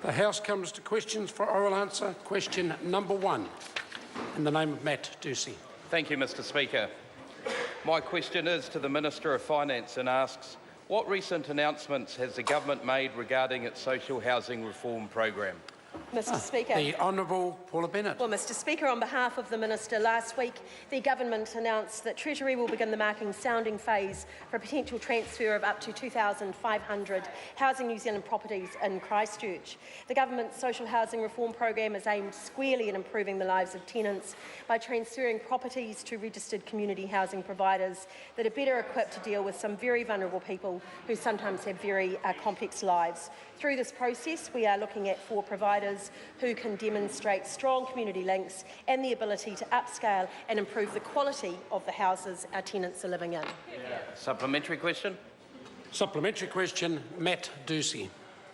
The House comes to questions for oral answer. Question number 1. In the name of Matt Doocey. Thank you, Mr Speaker. My question is to the Minister of Finance and asks, what recent announcements has the government made regarding its social housing reform program? Mr Speaker. The Honourable Paula Bennett. Well, Mr Speaker, on behalf of the Minister, last week the Government announced that Treasury will begin the marking sounding phase for a potential transfer of up to 2,500 Housing New Zealand properties in Christchurch. The Government's social housing reform program is aimed squarely at improving the lives of tenants by transferring properties to registered community housing providers that are better equipped to deal with some very vulnerable people who sometimes have very complex lives. Through this process, we are looking at 4 providers who can demonstrate strong community links and the ability to upscale and improve the quality of the houses our tenants are living in. Supplementary question. Supplementary question, Matt Doocey.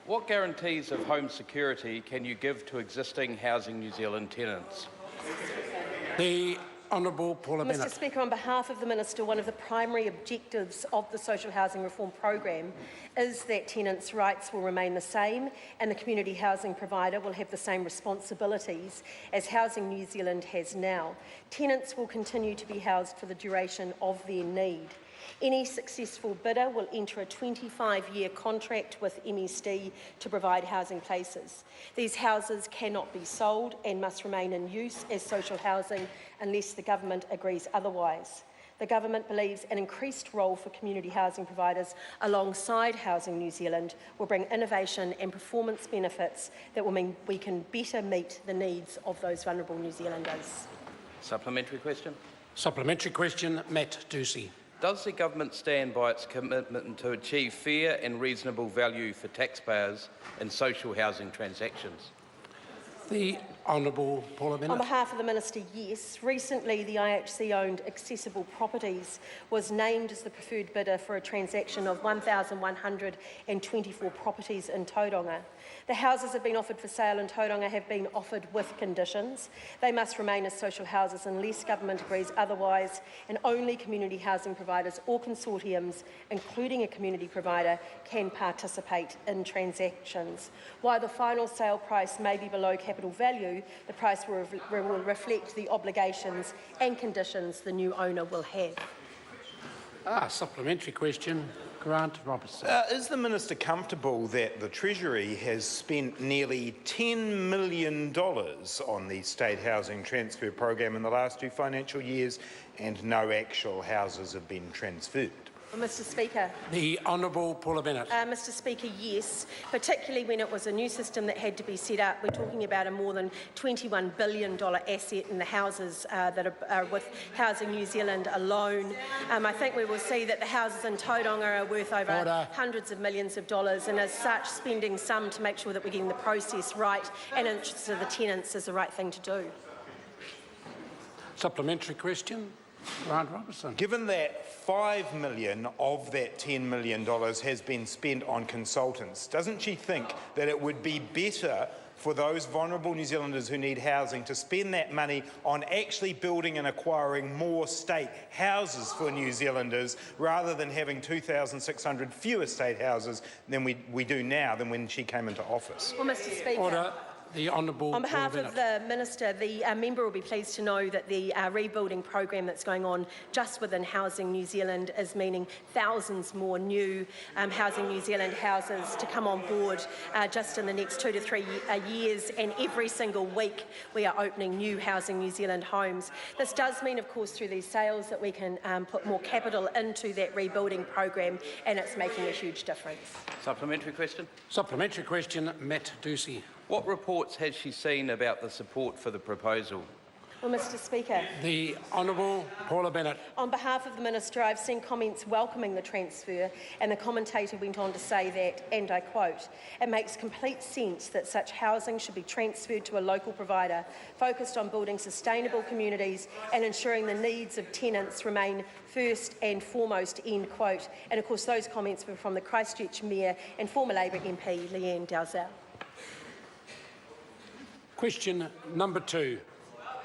What guarantees of home security can you give to existing Housing New Zealand tenants? The Honourable Paula Bennett. Mr Speaker, on behalf of the Minister, one of the primary objectives of the social housing reform program is that tenants' rights will remain the same and the community housing provider will have the same responsibilities as Housing New Zealand has now. Tenants will continue to be housed for the duration of their need. Any successful bidder will enter a 25-year contract with MSD to provide housing places. These houses cannot be sold and must remain in use as social housing unless the government agrees otherwise. The government believes an increased role for community housing providers alongside Housing New Zealand will bring innovation and performance benefits that will mean we can better meet the needs of those vulnerable New Zealanders. Supplementary question. Supplementary question, Matt Doocey. Does the government stand by its commitment to achieve fair and reasonable value for taxpayers in social housing transactions? The Honourable Paula Bennett. On behalf of the Minister, yes. Recently, the IHC-owned Accessible Properties was named as the preferred bidder for a transaction of 1,124 properties in Tauranga. The houses have been offered for sale in Tauranga have been offered with conditions. They must remain as social houses unless government agrees otherwise, and only community housing providers or consortiums, including a community provider, can participate in transactions. While the final sale price may be below capital value, the price will reflect the obligations and conditions the new owner will have. Supplementary question, Grant Robertson. Is the Minister comfortable that the Treasury has spent nearly $10 million on the State Housing Transfer Program in the last 2 financial years and no actual houses have been transferred? Well, Mr Speaker. The Honourable Paula Bennett. Mr Speaker, yes, particularly when it was a new system that had to be set up. We're talking about a more than $21 billion asset in the houses that are with Housing New Zealand alone. I think we will see that the houses in Tauranga are worth over hundreds of millions of dollars, and as such, spending some to make sure that we're getting the process right and in interest of the tenants is the right thing to do. Supplementary question, Grant Robertson. Given that $5 million of that $10 million has been spent on consultants, doesn't she think that it would be better for those vulnerable New Zealanders who need housing to spend that money on actually building and acquiring more state houses for New Zealanders rather than having 2,600 fewer state houses than we do now than when she came into office? Well, Mr Speaker. Order. The Honourable On behalf of the Minister, the member will be pleased to know that the rebuilding program that's going on just within Housing New Zealand is meaning thousands more new Housing New Zealand houses to come on board just in the next 2 to 3 years, and every single week we are opening new Housing New Zealand homes. This does mean, of course, through these sales that we can put more capital into that rebuilding program, and it's making a huge difference. Supplementary question. Supplementary question, Matt Doocey. What reports has she seen about the support for the proposal? Well, Mr Speaker. The Honourable Paula Bennett. On behalf of the Minister, I've seen comments welcoming the transfer, and the commentator went on to say that, and I quote, "It makes complete sense that such housing should be transferred to a local provider focused on building sustainable communities and ensuring the needs of tenants remain first and foremost," end quote. And of course those comments were from the Christchurch Mayor and former Labour MP Leanne Dalzell. Question number 2.